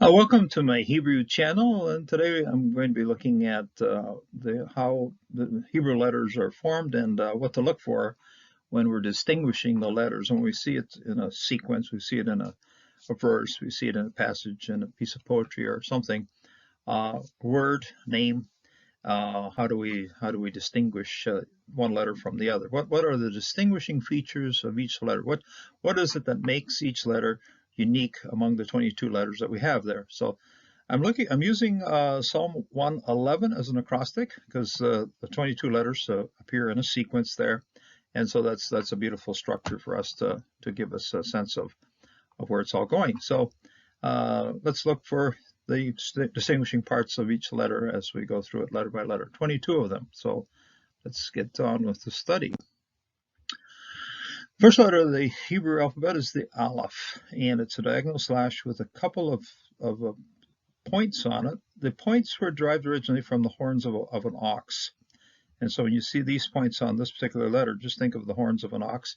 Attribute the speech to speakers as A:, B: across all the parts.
A: Welcome to my Hebrew channel, and today I'm going to be looking at how the Hebrew letters are formed and what to look for when we're distinguishing the letters. When we see it in a sequence, we see it in a verse, we see it in a passage, in a piece of poetry or something. Word, name. How do we distinguish one letter from the other? What are the distinguishing features of each letter? What is it that makes each letter unique among the 22 letters that we have there? So I'm using Psalm 111 as an acrostic because the 22 letters appear in a sequence there, and so that's a beautiful structure for us to give us a sense of where it's all going. So let's look for the distinguishing parts of each letter as we go through it letter by letter, 22 of them. So let's get on with the study. First letter of the Hebrew alphabet is the Aleph, and it's a diagonal slash with a couple of points on it. The points were derived originally from the horns of an ox. And so when you see these points on this particular letter, just think of the horns of an ox.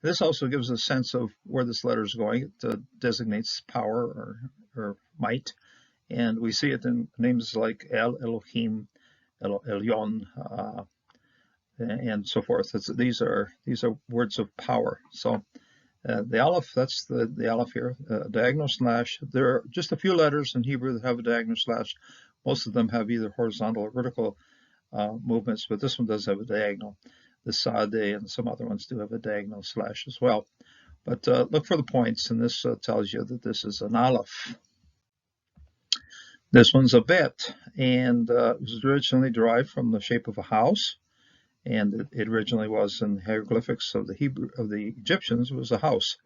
A: This also gives a sense of where this letter is going. It designates power or might. And we see it in names like El, Elohim, Elyon, and so forth. These are words of power. So the Aleph, that's the Aleph here, diagonal slash. There are just a few letters in Hebrew that have a diagonal slash. Most of them have either horizontal or vertical movements, but this one does have a diagonal. The Sade and some other ones do have a diagonal slash as well. But look for the points, and this tells you that this is an Aleph. This one's a Bet, and it was originally derived from the shape of a house, and it originally was in hieroglyphics of the Egyptians. It was a house.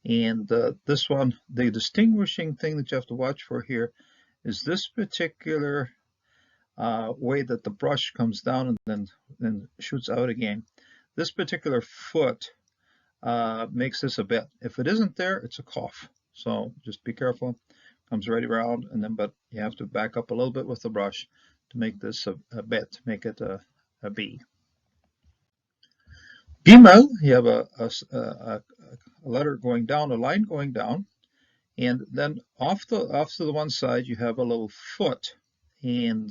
A: And this one, the distinguishing thing that you have to watch for here is this particular way that the brush comes down and then shoots out again. This particular foot makes this a Bet. If it isn't there, it's a Qaf. So just be careful. Comes right around, and then but you have to back up a little bit with the brush to make this a Bet, make it a B. Gimel, you have a letter going down, a line going down, and then off to the one side you have a little foot, and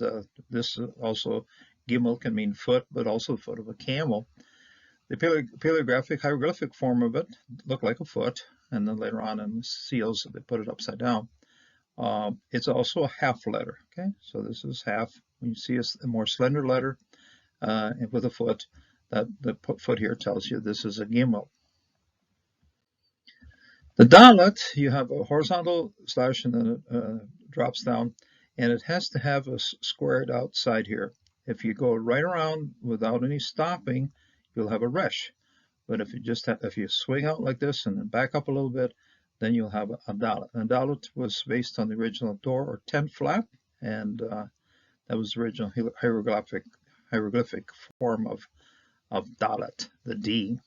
A: this also Gimel can mean foot, but also the foot of a camel. The paleographic hieroglyphic form of it looked like a foot, and then later on in the seals they put it upside down. It's also a half letter. Okay, so this is half. When you see a more slender letter with a foot, that the foot here tells you this is a Gimel. The Dalet, you have a horizontal slash and then it drops down, and it has to have a squared out side here. If you go right around without any stopping, you'll have a Resh. But if you swing out like this and then back up a little bit, then you'll have a Dalet. And Dalet was based on the original door or tent flap, and that was the original hieroglyphic form of Dalet, the D.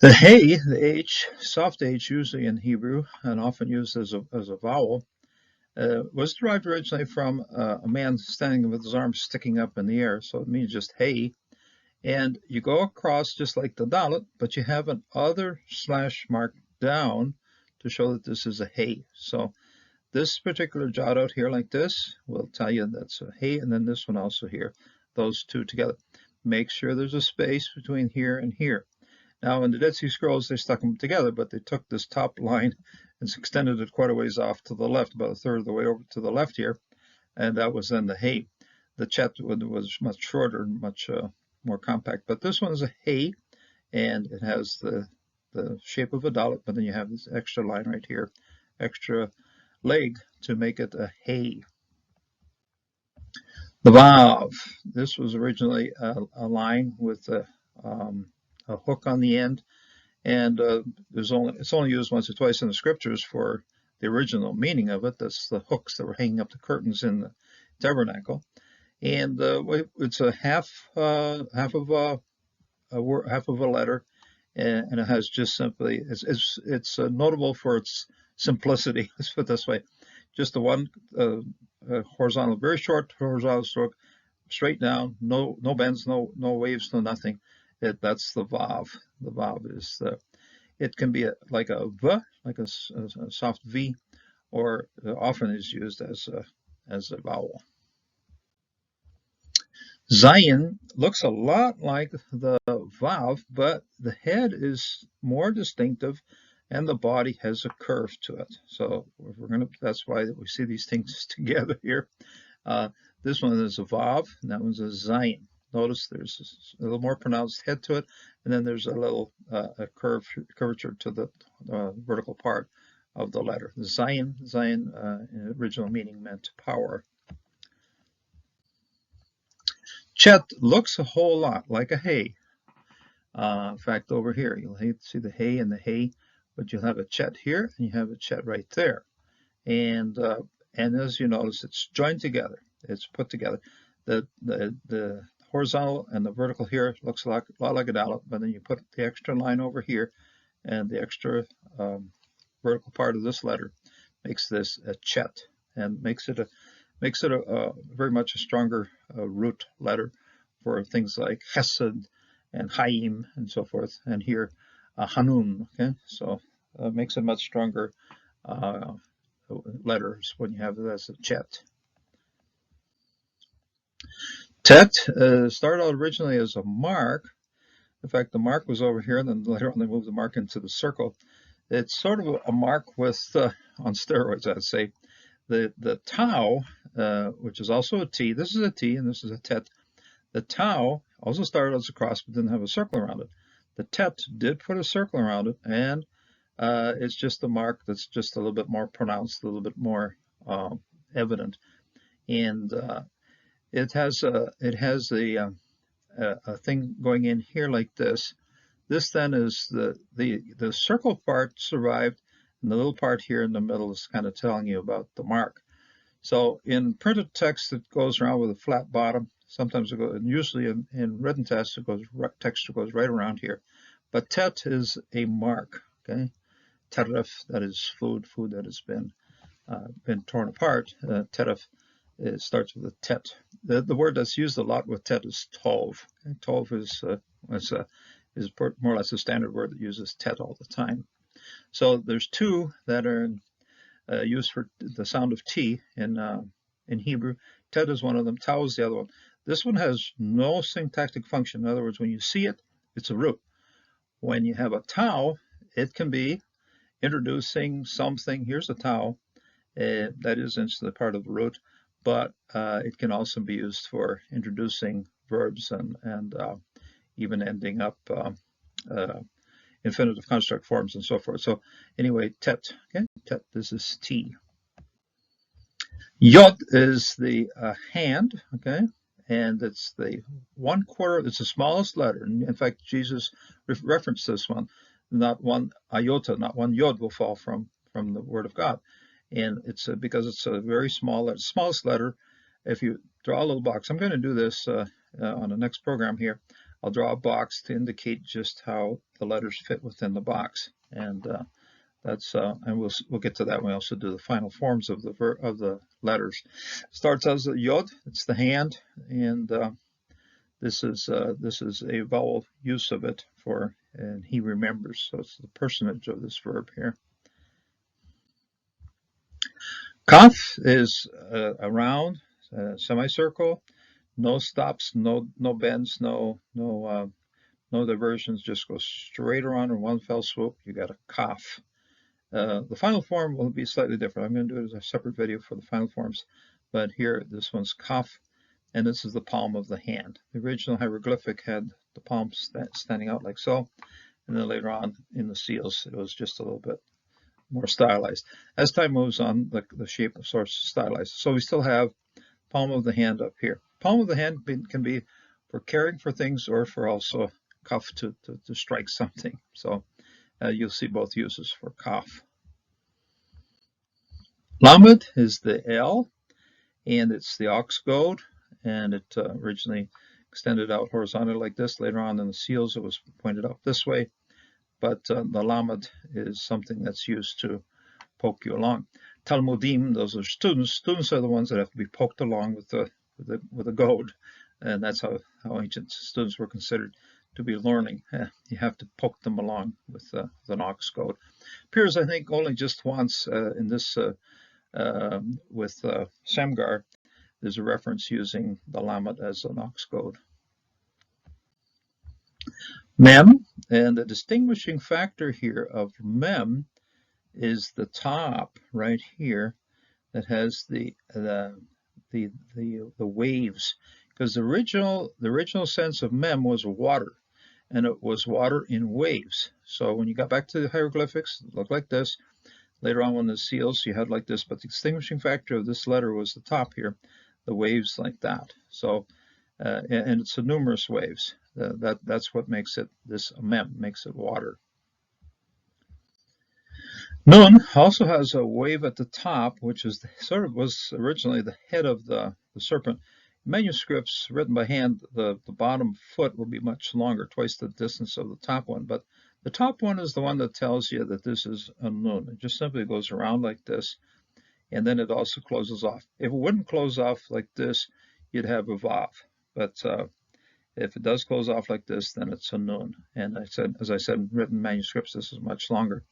A: The Hey, the H, soft H usually in Hebrew and often used as a vowel, was derived originally from a man standing with his arms sticking up in the air, so it means just hey. And you go across just like the Dalet, but you have an other slash mark down to show that this is a hey. So this particular jot out here like this will tell you that's a hey, and then this one also here, those two together. Make sure there's a space between here and here. Now in the Dead Sea Scrolls they stuck them together, but they took this top line and extended it quite a ways off to the left, about a third of the way over to the left here, and that was then the hey. The Chet was much shorter and much more compact, but this one's a hey, and it has the shape of a Dalet, but then you have this extra line right here, extra leg to make it a hey. The Vav, this was originally a line with a hook on the end, and it's only used once or twice in the scriptures for the original meaning of it. That's the hooks that were hanging up the curtains in the tabernacle. And it's a half of a letter, and it has just simply it's notable for its simplicity. Let's put it this way: just the one horizontal, very short horizontal stroke, straight down, no bends, no waves, no nothing. That's the Vav. The Vav is It can be like a V, like a soft V, or often is used as a vowel. Zayin looks a lot like the Vav, but the head is more distinctive and the body has a curve to it. So that's why we see these things together here. This one is a Vav, and that one's a Zayin. Notice there's a little more pronounced head to it, and then there's a little curvature to the vertical part of the letter. The Zayin in original meaning meant power. Chet looks a whole lot like a hay. In fact, over here, you'll see the hay and the hay, but you'll have a chet here, and you have a chet right there. And as you notice, it's joined together. It's put together. The horizontal and the vertical here looks a lot like a dollop, but then you put the extra line over here, and the extra vertical part of this letter makes this a chet, and makes it a very much a stronger root letter for things like chesed and Chaim and so forth. And here, Hanun. Okay, so it makes a much stronger letters when you have it as a chet. Tet started out originally as a mark. In fact, the mark was over here, and then later on they moved the mark into the circle. It's sort of a mark with on steroids, I'd say. The tau, which is also a T, this is a T and this is a tet. The tau also started as a cross but didn't have a circle around it. The tet did put a circle around it, and it's just a mark that's just a little bit more pronounced, a little bit more evident. And it has a thing going in here like this. This then is the circle part survived, and the little part here in the middle is kind of telling you about the mark. So in printed text, it goes around with a flat bottom. Sometimes it goes, and usually in written text, text goes right around here. But tet is a mark. Okay, teref, that is food that has been torn apart. Teref starts with a tet. The word that's used a lot with tet is tov. Okay? Tov is more or less a standard word that uses tet all the time. So there's two that are used for the sound of T in Hebrew. Tet is one of them. Tau is the other one. This one has no syntactic function. In other words, when you see it, it's a root. When you have a tau, it can be introducing something. Here's a tau. That is into the part of the root, but it can also be used for introducing verbs and even ending up infinitive construct forms and so forth. So anyway, tet. Okay, tet. This is T. Yod is the hand. Okay, and it's the 1/4. It's the smallest letter. And in fact, Jesus referenced this one. Not one iota, not one yod will fall from the Word of God. And it's because it's a very small letter, smallest letter. If you draw a little box, I'm going to do this on the next program here. I'll draw a box to indicate just how the letters fit within the box, and and we'll get to that when we also do the final forms of the letters. Starts as a yod, it's the hand, and this is a vowel use of it for, and he remembers. So it's the personage of this verb here. Kaf is a round semicircle, no stops, no bends, no diversions, just go straight around in one fell swoop. You got a kaf. The final form will be slightly different. I'm going to do it as a separate video for the final forms, but here this one's kaf, and this is the palm of the hand. The original hieroglyphic had the palm standing out like so, and then later on in the seals it was just a little bit more stylized. As time moves on, the shape of source is stylized. So we still have palm of the hand up here. Palm of the hand can be for caring for things or for also kaf to strike something. So you'll see both uses for kaf. Lamed is the L, and it's the ox goad, and it originally extended out horizontally like this. Later on in the seals, it was pointed out this way. But the lamed is something that's used to poke you along. Talmudim, those are students. Students are the ones that have to be poked along with a goad, and that's how ancient students were considered. to be learning. You have to poke them along with the Knox code. Appears, I think, only just once in this with Semgar. There's a reference using the Lamet as the Knox code. Mem, and the distinguishing factor here of mem is the top right here that has the waves, because the original sense of mem was water, and it was water in waves. So when you got back to the hieroglyphics, it looked like this. Later on, when the seals, you had like this, but the distinguishing factor of this letter was the top here, the waves like that. So, and it's the numerous waves. That's what makes it this mem, makes it water. Nun also has a wave at the top, which is was originally the head of the serpent. Manuscripts written by hand, the bottom foot will be much longer, twice the distance of the top one. But the top one is the one that tells you that this is a nun. It just simply goes around like this, and then it also closes off. If it wouldn't close off like this, you'd have a vav. But if it does close off like this, then it's a nun. And as I said, in written manuscripts, this is much longer.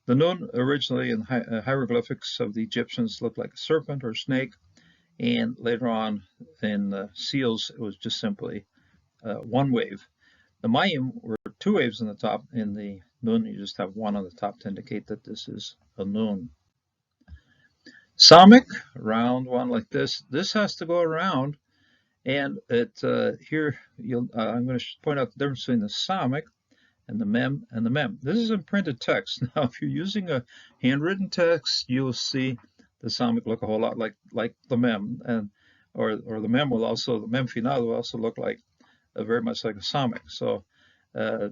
A: The nun originally in hieroglyphics of the Egyptians looked like a serpent or snake, and later on in the seals it was just simply one wave. The Mayim were two waves on the top. In the nun, you just have one on the top to indicate that this is a nun. Samik, round one like this. This has to go around, and here I'm going to point out the difference between the Samik and the mem and the mem. This is in printed text. Now, if you're using a handwritten text, you'll see the Samik look a whole lot like the mem, and or the mem will also, the mem final will also look like very much like a Samik. So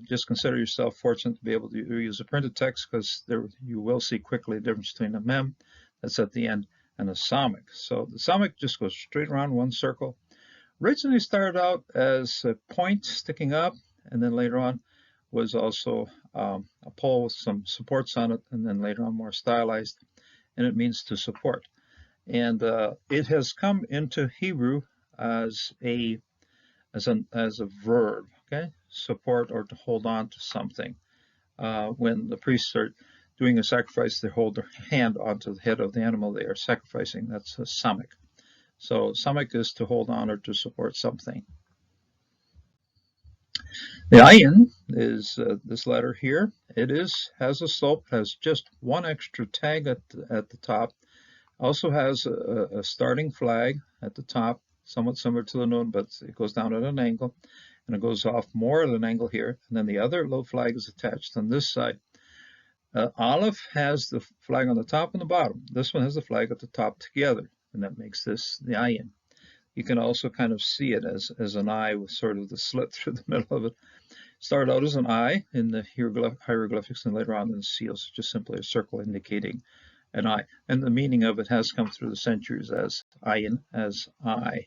A: just consider yourself fortunate to be able to use a printed text, because there you will see quickly the difference between a mem that's at the end and a Samik. So the Samik just goes straight around one circle. Originally started out as a point sticking up, and then later on was also a pole with some supports on it, and then later on more stylized, and it means to support. And it has come into Hebrew as a verb, okay? Support or to hold on to something. When the priests are doing a sacrifice, they hold their hand onto the head of the animal they are sacrificing. That's a samik. So samik is to hold on or to support something. The ayin is this letter here. It has a slope, has just one extra tag at the top. Also has a starting flag at the top, somewhat similar to the nun, but it goes down at an angle, and it goes off more at an angle here. And then the other little flag is attached on this side. Aleph has the flag on the top and the bottom. This one has the flag at the top together, and that makes this the ayin. You can also kind of see it as an eye with sort of the slit through the middle of it. Started out as an eye in the hieroglyphics, and later on in the seals, just simply a circle indicating an eye. And the meaning of it has come through the centuries as ayin, as eye.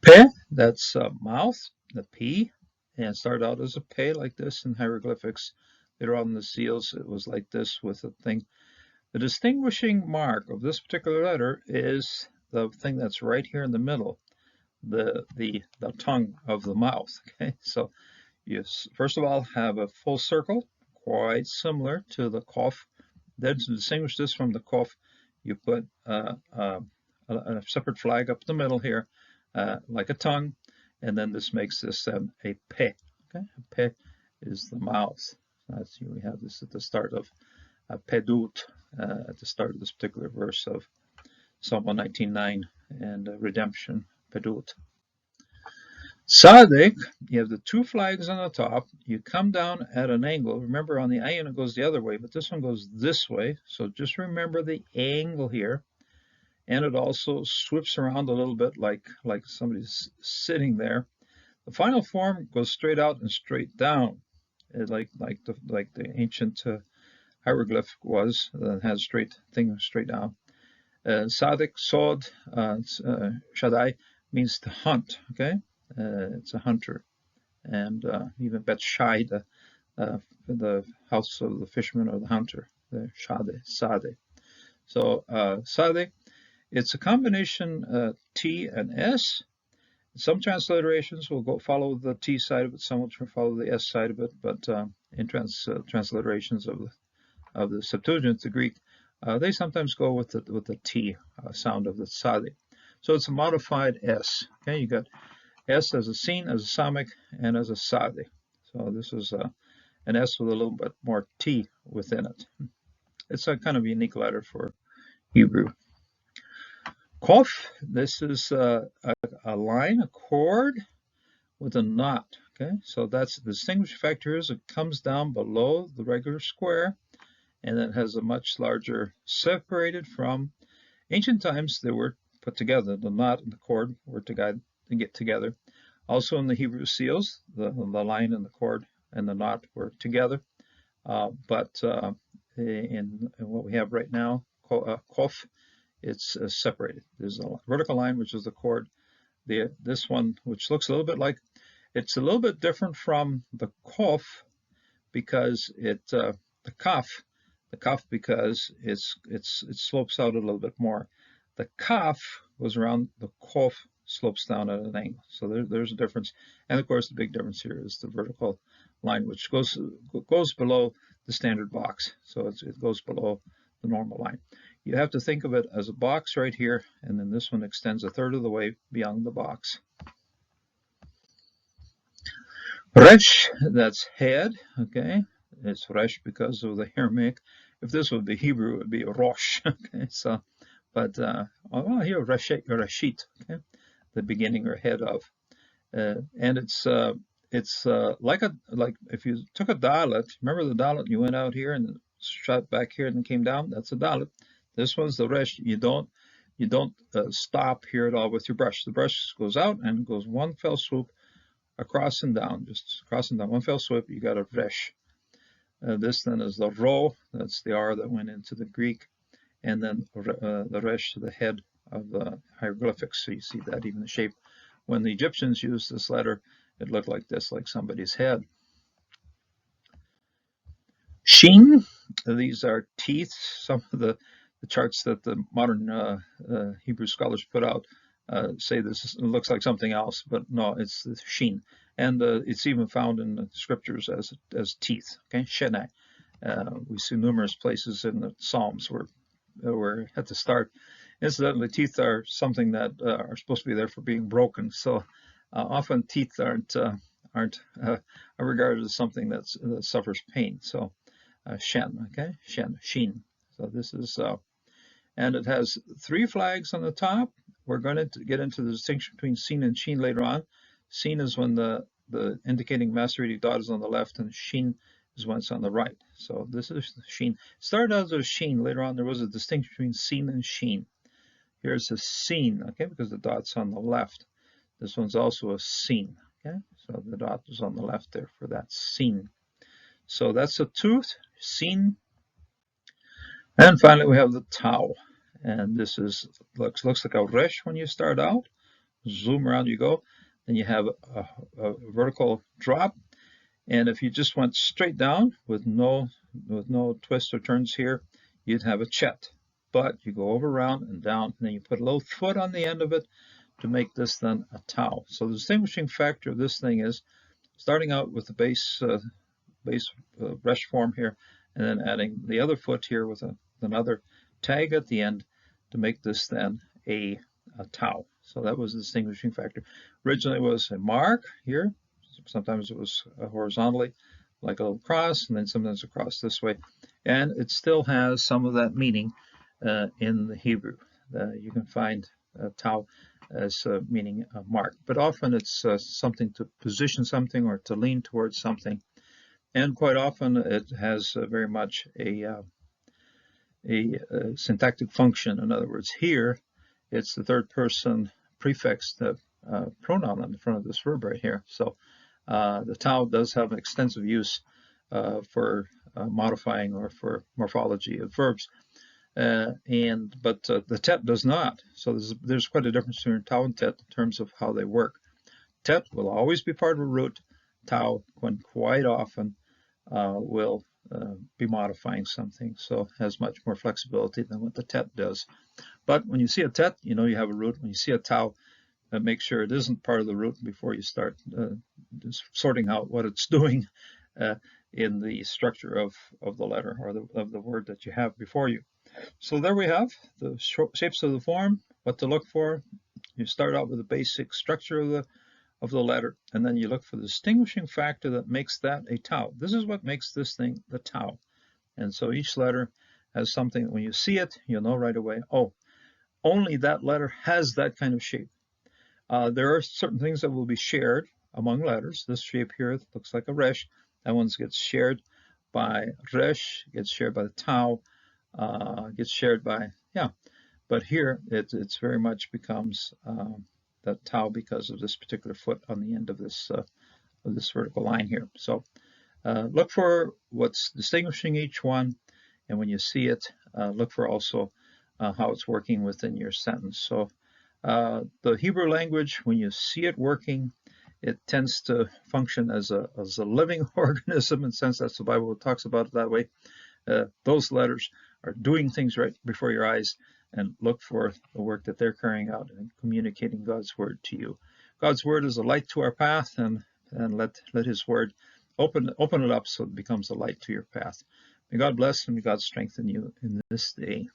A: Pe, that's mouth, the P, and started out as a pe like this in hieroglyphics. Later on in the seals, it was like this with a thing. The distinguishing mark of this particular letter is the thing that's right here in the middle, the tongue of the mouth. Okay, so you first of all have a full circle, quite similar to the kof. Then to distinguish this from the kof, you put a separate flag up the middle here, like a tongue, and then this makes this a pe. Okay, a pe is the mouth. That's we have this at the start of pedut, at the start of this particular verse of Psalm 119:9 and redemption, pedut. Sadek, you have the two flags on the top. You come down at an angle. Remember, on the ayin it goes the other way, but this one goes this way. So just remember the angle here. And it also swoops around a little bit like somebody's sitting there. The final form goes straight out and straight down, like the ancient hieroglyph was, that has straight down. Sadik, Sod, Shaddai means to hunt. Okay, it's a hunter, and even Bet Shai, the house of the fisherman or the hunter, the Sade. So Sade, it's a combination T and S. Some transliterations will go follow the T side of it, some will follow the S side of it, but in transliterations of the Septuagint, the Greek, they sometimes go with the T sound of the tzadi. So it's a modified S. Okay, you got S as a sin, as a samic, and as a tzadi. So this is an S with a little bit more T within it. It's a kind of unique letter for Hebrew. Kof, this is a line, a chord with a knot. Okay, so that's the distinguishing factor is it comes down below the regular square, and it has a much larger separated from. Ancient times they were put together. The knot and the chord were to get together. Also in the Hebrew seals, the line and the chord and the knot were together. But in what we have right now, kof, it's separated. There's a vertical line, which is the chord. This one, which looks a little bit like, it's a little bit different from the kof because the kaf because it slopes out a little bit more. The kaf goes around, the kof slopes down at an angle. So there's a difference. And of course, the big difference here is the vertical line, which goes below the standard box. So it goes below the normal line. You have to think of it as a box right here, and then this one extends a third of the way beyond the box. Resh, that's head, okay? It's resh because of the Aramaic. If this would be Hebrew, it would be rosh, okay? So, but well, here reshit, okay? The beginning or head of, and it's like if you took a dalet. Remember the dalet? You went out here and shot back here and came down. That's a dalet. This one's the resh. You don't stop here at all with your brush. The brush goes out and goes one fell swoop across and down, just across and down, one fell swoop. You got a resh. This then is the ro. That's the R that went into the Greek, and then the resh, the head of the hieroglyphics. So you see that even the shape. When the Egyptians used this letter, it looked like this, like somebody's head. Shin, these are teeth. Some of the charts that the modern Hebrew scholars put out say this looks like something else, but no, it's the shin. And it's even found in the scriptures as teeth, okay, shenai. We see numerous places in the Psalms where at the start. Incidentally, teeth are something that are supposed to be there for being broken. So often teeth aren't regarded as something that suffers pain. So shen, okay, shin. So this is, and it has 3 flags on the top. We're going to get into the distinction between sin and shin later on. Sin is when the indicating Masoretic dot is on the left, and shin is when it's on the right. So this is shin. Started out as shin. Later on, there was a distinction between sin and shin. Here's a sin, okay, because the dot's on the left. This one's also a sin, okay? So the dot is on the left there for that sin. So that's a tooth, sin. And finally, we have the tau. And this is looks like a resh when you start out. Zoom around you go. Then you have a vertical drop. And if you just went straight down with no twists or turns here, you'd have a chet. But you go over, around, and down, and then you put a little foot on the end of it to make this then a tau. So the distinguishing factor of this thing is starting out with the base resh form here, and then adding the other foot here with another tag at the end to make this then a tau. So that was the distinguishing factor. Originally it was a mark here. Sometimes it was horizontally, like a little cross, and then sometimes a cross this way. And it still has some of that meaning in the Hebrew. You can find tau as meaning a mark, but often it's something to position something or to lean towards something. And quite often it has very much a syntactic function. In other words, here it's the third person prefix pronoun on the front of this verb right here. So the tau does have an extensive use for modifying or for morphology of verbs, but the tet does not. So there's quite a difference between tau and tet in terms of how they work. Tet will always be part of a root. Tau, when quite often, will be modifying something, so has much more flexibility than what the tet does. But when you see a tet, you know you have a root. When you see a tau, make sure it isn't part of the root before you start just sorting out what it's doing in the structure of the letter or of the word that you have before you. So there we have the shapes of the form, what to look for. You start out with the basic structure of the letter, and then you look for the distinguishing factor that makes that a tau. This is what makes this thing the tau. And so each letter has something that when you see it, you'll know right away, oh, only that letter has that kind of shape. There are certain things that will be shared among letters. This shape here looks like a resh. That one gets shared by resh, gets shared by the tau, gets shared by, yeah. But here it's very much becomes the tau because of this particular foot on the end of this vertical line here. So look for what's distinguishing each one, and when you see it, look for also how it's working within your sentence. So the Hebrew language, when you see it working, it tends to function as a living organism, in the sense that's the Bible talks about it that way. Those letters are doing things right before your eyes, and look for the work that they're carrying out and communicating God's word to you. God's word is a light to our path, and let his word open it up so it becomes a light to your path. May God bless and may God strengthen you in this day.